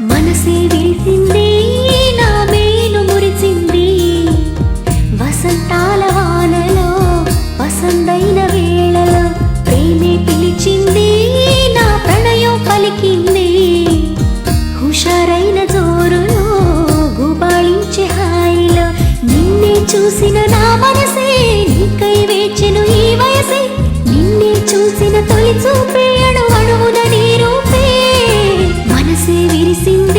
మనసే విరిసింది నా మేలు మురిసింది వసంతాల వానలో వసంతైన వేళలో ప్రేమే పిలిచింది నా ప్రణయం పలికింది హుషారైన జోరులో గుబాళించే హాయిలో నిన్నే చూసిన నా మనసే నీకై వేచెను ఈ వయసే నిన్నే చూసిన తొలి చూపే అణువణువున నీ రూపే మనసే విరిసింది